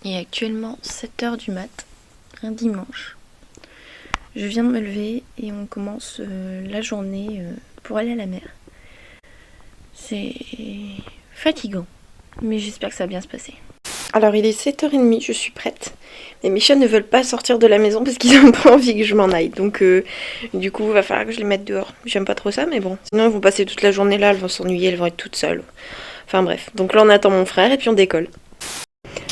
Il est actuellement 7 h du mat, un dimanche. Je viens de me lever et on commence la journée pour aller à la mer. C'est fatigant, mais j'espère que ça va bien se passer. Alors il est 7 h 30, je suis prête. Mais mes chats ne veulent pas sortir de la maison parce qu'ils n'ont pas envie que je m'en aille. Donc du coup il va falloir que je les mette dehors. J'aime pas trop ça mais bon. Sinon ils vont passer toute la journée là, elles vont s'ennuyer, elles vont être toutes seules. Enfin bref. Donc là on attend mon frère et puis on décolle.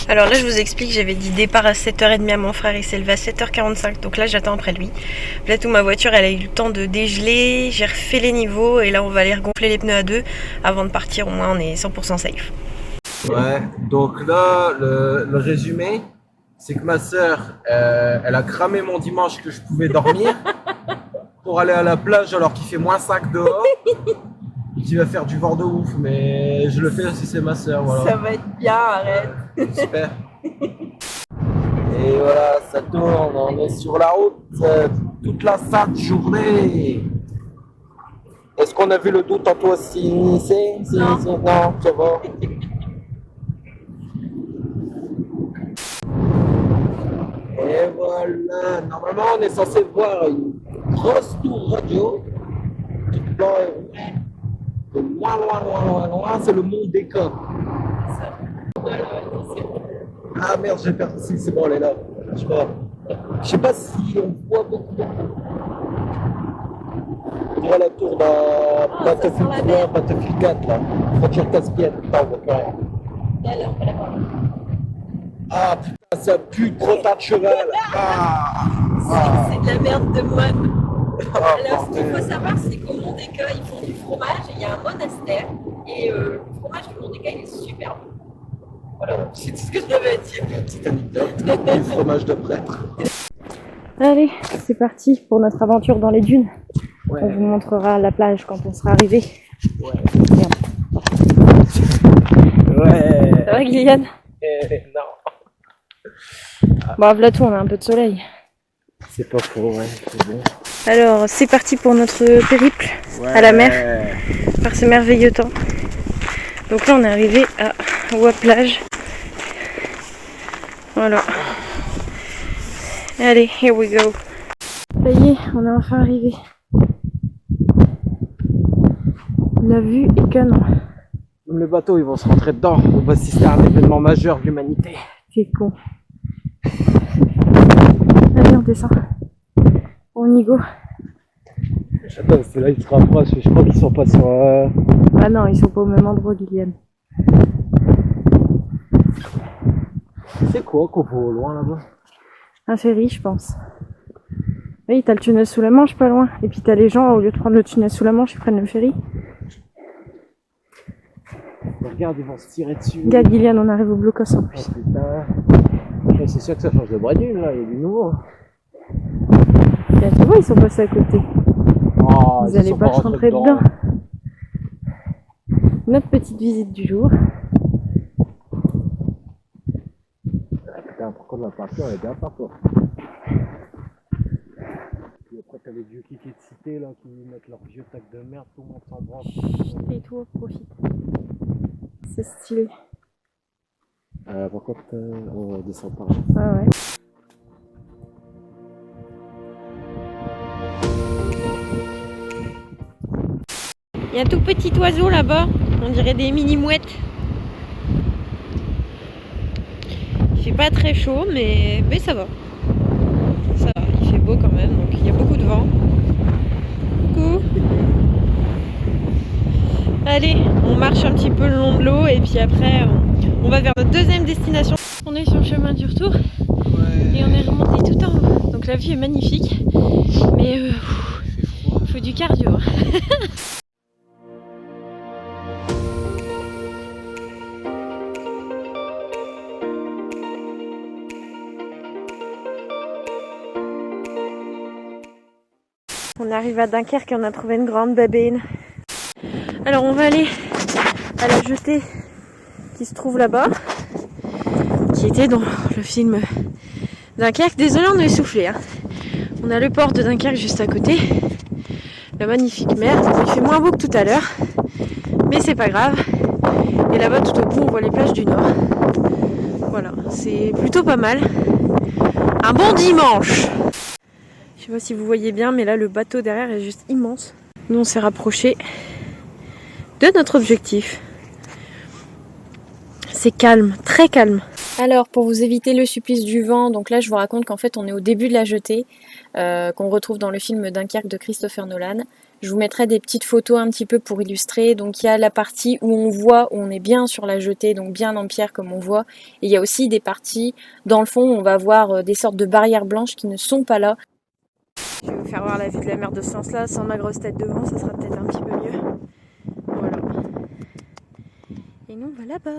Alors là je vous explique, j'avais dit départ à 7 h 30 à mon frère, il s'est levé à 7 h 45. Donc là j'attends après lui. Là tout ma voiture elle a eu le temps de dégeler, j'ai refait les niveaux et là on va aller regonfler les pneus à deux avant de partir, au moins on est 100% safe. Ouais, donc là, le résumé, c'est que ma sœur, elle a cramé mon dimanche que je pouvais dormir pour aller à la plage alors qu'il fait -5 dehors. Qui va faire du vent de ouf, mais je le fais si c'est ma sœur, voilà. Ça va être bien, arrête. Super. Et voilà, ça tourne, on est sur la route toute la sainte journée. Est-ce qu'on a vu le doute en toi aussi? Non, ça va. Et voilà, normalement on est censé voir une grosse tour radio. Toute blanc et rouge. De loin, c'est le mont Déca. Ah merde, j'ai perdu. Si, c'est bon, elle est là. Je sais pas si on voit beaucoup. On dirait la tour d'un Battlefield 3, Battlefield 4, là. Frontière caspienne. Putain, on voit plus rien. Ah putain, ça pue de crottin de cheval. C'est de la merde de moine. Alors, ce qu'il bordel. faut savoir, c'est qu'au Mont des Cas, ils font du fromage et il y a un monastère. Et le fromage du Mont des Cas, il est super bon. Voilà, c'est tout ce que je devais à dire. Petite anecdote, du fromage de prêtre. Allez, c'est parti pour notre aventure dans les dunes. Ouais. On vous montrera la plage quand on sera arrivé. Ouais. Ça va Gillian? Non. Bon, voilà tout, on a un peu de soleil. C'est pas faux, ouais, c'est bon. Alors, c'est parti pour notre périple à la mer, par ce merveilleux temps. Donc là, on est arrivé à Ouaplage. Voilà. Allez, here we go. Ça y est, on est enfin arrivé. La vue est canon. Même les bateaux, ils vont se rentrer dedans. On va assister à un événement majeur de l'humanité. C'est con. Allez, on descend. On y go. Attends, c'est là qu'ils se rapprochent. Je crois qu'ils sont pas sur. Ah non, ils sont pas au même endroit, Gillian. C'est quoi qu'on voit au loin là-bas? Un ferry, je pense. Oui, t'as le tunnel sous la Manche pas loin. Et puis t'as les gens, au lieu de prendre le tunnel sous la Manche, ils prennent le ferry. Regarde, ils vont se tirer dessus. Regarde, Gillian, on arrive au blocos en plus. Oh putain. Mais c'est sûr que ça change de bradule là, il y a du nouveau. Là, tu vois, ils sont passés à côté. Oh, Vous allez sont pas rentrer dedans. Notre petite visite du jour. Ah, putain, par contre la peinture elle est bien partout. Puis après t'as les vieux kikis de cité là qui mettent leurs vieux tacs de merde, tout le monde s'en branle. Tais-toi, profite. C'est stylé. Par contre, on descend par là. Ah ouais. Il y a un tout petit oiseau là-bas, on dirait des mini-mouettes. Il fait pas très chaud, mais ça va. Ça va, il fait beau quand même, donc il y a beaucoup de vent. Coucou. Allez, on marche un petit peu le long de l'eau et puis après on va vers notre deuxième destination. On est sur le chemin du retour et on est remonté tout en haut. Donc la vue est magnifique, mais il faut du cardio. On arrive à Dunkerque et on a trouvé une grande babine. Alors on va aller à la jetée qui se trouve là-bas, qui était dans le film Dunkerque. Désolé, on est essoufflé. On a le port de Dunkerque juste à côté, la magnifique mer. Il fait moins beau que tout à l'heure, mais c'est pas grave. Et là-bas tout au bout on voit les plages du Nord. Voilà, c'est plutôt pas mal. Un bon dimanche. Je sais pas si vous voyez bien, mais là le bateau derrière est juste immense. Nous on s'est rapproché de notre objectif. C'est calme, très calme. Alors pour vous éviter le supplice du vent, donc là je vous raconte qu'en fait on est au début de la jetée, qu'on retrouve dans le film Dunkerque de Christopher Nolan. Je vous mettrai des petites photos un petit peu pour illustrer. Donc il y a la partie où on voit, où on est bien sur la jetée, donc bien en pierre comme on voit. Et il y a aussi des parties dans le fond où on va voir des sortes de barrières blanches qui ne sont pas là. Je vais vous faire voir la vue de la mer de ce sens-là, sans ma grosse tête devant, ça sera peut-être un petit peu mieux. Voilà. Et nous on va là-bas.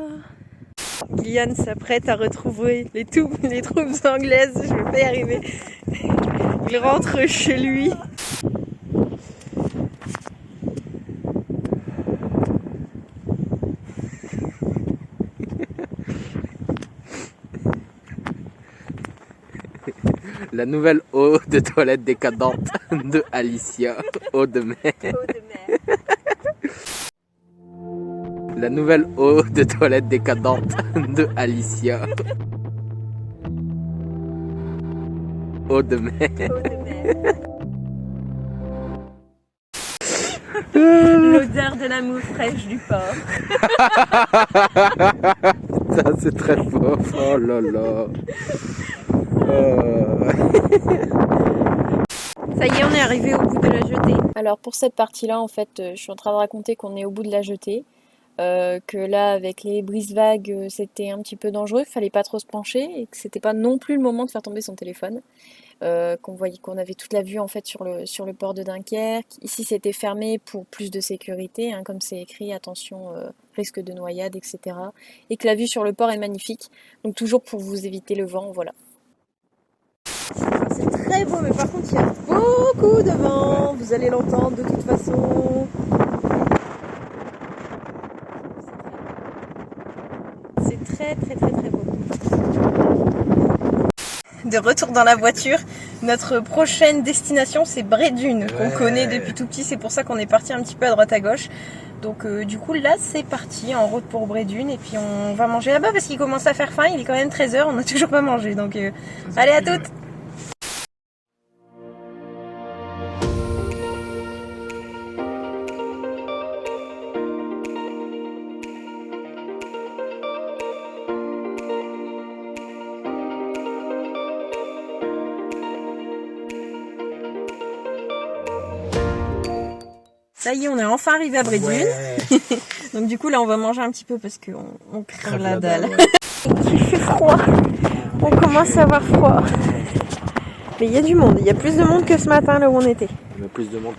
Gillian s'apprête à retrouver les troupes anglaises, je vais pas y arriver. Il rentre chez lui. La nouvelle eau de toilette décadente de Alicia, eau de mer. La nouvelle eau de toilette décadente de Alicia. Eau de mer. L'odeur de la mousse fraîche du port. Ça c'est très fort. Oh là là. Ça y est, on est arrivé au bout de la jetée. Alors pour cette partie-là, en fait, je suis en train de raconter qu'on est au bout de la jetée. Que là, avec les brises-vagues, c'était un petit peu dangereux, il fallait pas trop se pencher et que c'était pas non plus le moment de faire tomber son téléphone. Qu'on voyait qu'on avait toute la vue en fait sur le port de Dunkerque. Ici, c'était fermé pour plus de sécurité, hein, comme c'est écrit, attention, risque de noyade, etc. Et que la vue sur le port est magnifique. Donc toujours pour vous éviter le vent, voilà. C'est très beau, mais par contre, il y a beaucoup de vent. Vous allez l'entendre de toute façon. C'est très beau. De retour dans la voiture, notre prochaine destination c'est Bray-Dunes, qu'on connaît depuis tout petit, c'est pour ça qu'on est parti un petit peu à droite à gauche. Donc du coup là c'est parti, en route pour Bray-Dunes, et puis on va manger là-bas parce qu'il commence à faire faim, il est quand même 13h, on n'a toujours pas mangé, donc allez à toutes. Ça y est, on est enfin arrivé à Bray-Dunes. Ouais. Donc du coup là on va manger un petit peu parce qu'on crève la dalle. Ouais. Il fait froid. On commence à avoir froid. Mais il y a du monde. Il y a plus de monde que ce matin là où on était. Il y a plus de monde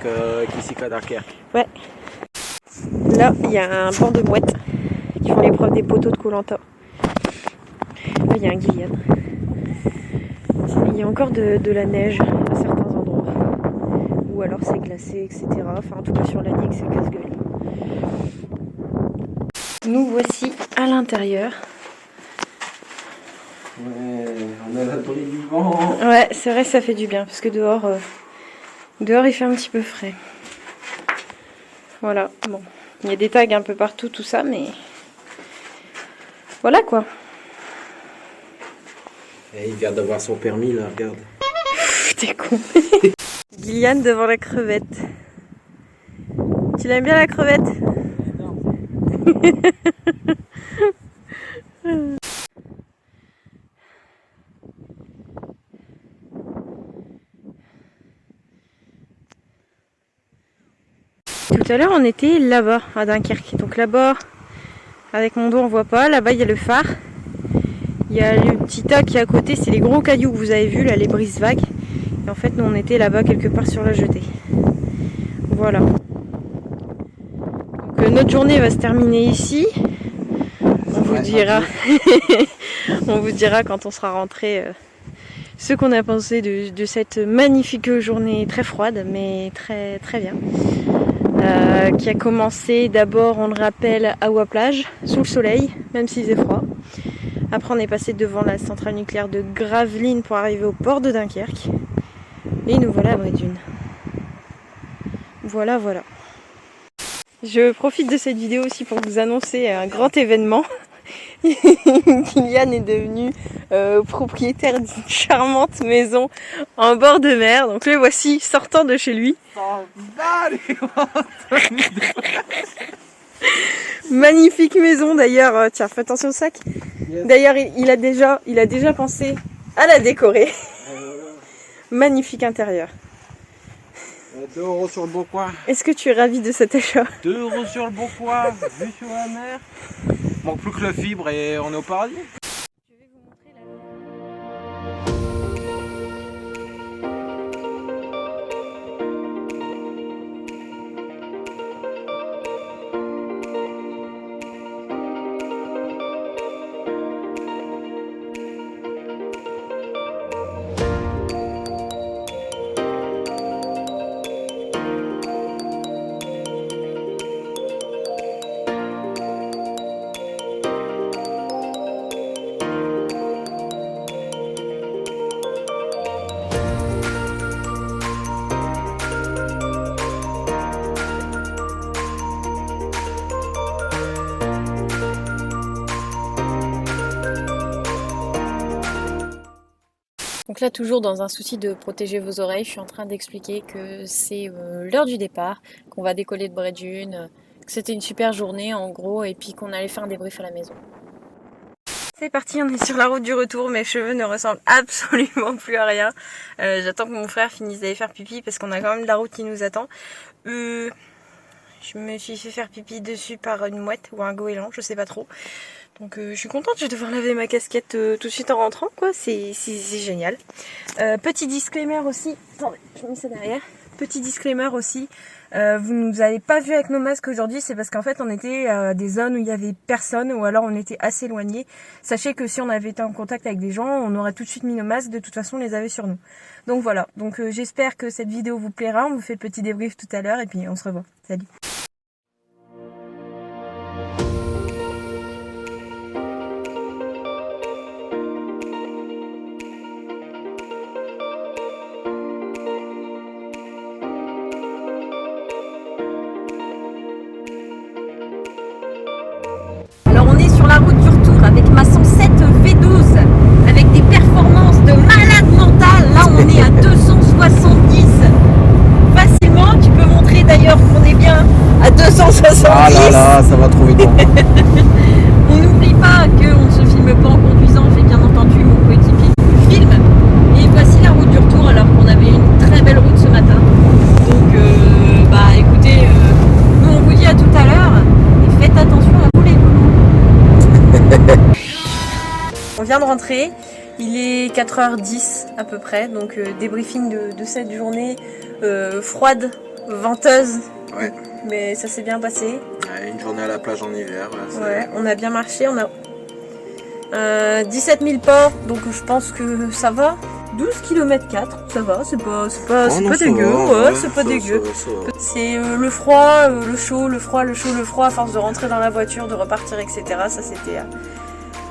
qu'ici qu'à Dunkerque. Ouais. Là il y a un banc de mouettes qui font l'épreuve des poteaux de Koh-Lanta. Là il y a un Gillian. Il y a encore de la neige à certains endroits. Ou alors c'est glacé, etc. Enfin, en tout cas sur la Ligue, c'est casse-gueule. Nous voici à l'intérieur. Ouais, on a l'abri du vent. Ouais, c'est vrai, ça fait du bien parce que dehors il fait un petit peu frais. Voilà, bon. Il y a des tags un peu partout, tout ça, mais voilà quoi. Et il vient d'avoir son permis là, regarde. T'es con. Gillian devant la crevette. Tu l'aimes bien la crevette? Tout à l'heure on était là-bas à Dunkerque. Donc là-bas, avec mon dos on voit pas. Là-bas il y a le phare. Il y a le petit tas qui est à côté, c'est les gros cailloux que vous avez vus là, les brises-vagues. Et en fait nous on était là-bas quelque part sur la jetée. Voilà. Donc notre journée va se terminer ici. On vous dira on vous dira quand on sera rentré ce qu'on a pensé de cette magnifique journée très froide mais très bien. Qui a commencé d'abord, on le rappelle, à Ouaplage, sous le soleil, même s'il faisait froid. Après on est passé devant la centrale nucléaire de Gravelines pour arriver au port de Dunkerque. Et nous voilà à Bray-Dunes. Voilà. Je profite de cette vidéo aussi pour vous annoncer un grand événement. Kylian est devenu propriétaire d'une charmante maison en bord de mer. Donc le voici sortant de chez lui. Magnifique maison d'ailleurs. Tiens, fais attention au sac. Yes. D'ailleurs, il a déjà pensé à la décorer. Magnifique intérieur. 2 € sur le bon coin. Est-ce que tu es ravi de cet achat? 2 € sur le bon coin, vue sur la mer. Manque plus que le fibre et on est au paradis. Je vais vous montrer la... Donc là, toujours dans un souci de protéger vos oreilles, je suis en train d'expliquer que c'est l'heure du départ, qu'on va décoller de Bray-Dunes, que c'était une super journée en gros, et puis qu'on allait faire un débrief à la maison. C'est parti, on est sur la route du retour, mes cheveux ne ressemblent absolument plus à rien. J'attends que mon frère finisse d'aller faire pipi parce qu'on a quand même de la route qui nous attend. Je me suis fait faire pipi dessus par une mouette ou un goéland, je sais pas trop. Donc je suis contente, je vais devoir laver ma casquette tout de suite en rentrant, quoi. C'est génial. Petit disclaimer aussi, attendez, je mets ça derrière. Petit disclaimer aussi, vous ne nous avez pas vu avec nos masques aujourd'hui, c'est parce qu'en fait on était à des zones où il y avait personne ou alors on était assez éloignés. Sachez que si on avait été en contact avec des gens, on aurait tout de suite mis nos masques, de toute façon on les avait sur nous. Donc voilà, donc j'espère que cette vidéo vous plaira, on vous fait le petit débrief tout à l'heure et puis on se revoit. Salut. La route du retour avec ma 107 V12 avec des performances de malade mental. Là on est à 270 facilement. Tu peux montrer d'ailleurs qu'on est bien à 270. Ah là là, ça va trop vite. On n'oublie pas qu'on ne se filme pas en conduisant. J'ai bien entendu mon coéquipier qui filme. Et voici la route du retour alors qu'on avait une très belle route ce matin. Donc bah écoutez, nous on vous dit à tout à l'heure et faites attention à vous les loulous. On vient de rentrer, il est 4h10 à peu près, donc débriefing de cette journée froide, venteuse, ouais. Mais ça s'est bien passé. Ouais, une journée à la plage en hiver. Ouais, on a bien marché, on a 17 000 pas, donc je pense que ça va. 12 km 4, ça va, c'est pas dégueu, ouais, c'est pas dégueu. C'est le froid, le chaud, le froid, le chaud, le froid, à force de rentrer dans la voiture, de repartir, etc. Ça c'était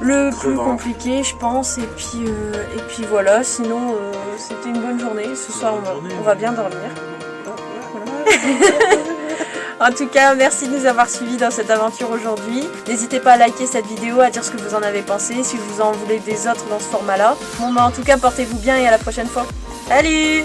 le plus compliqué, je pense. Et puis voilà, sinon c'était une bonne journée. Ce soir on va bien dormir. En tout cas, merci de nous avoir suivis dans cette aventure aujourd'hui. N'hésitez pas à liker cette vidéo, à dire ce que vous en avez pensé, si vous en voulez des autres dans ce format-là. Bon bah en tout cas, portez-vous bien et à la prochaine fois. Salut!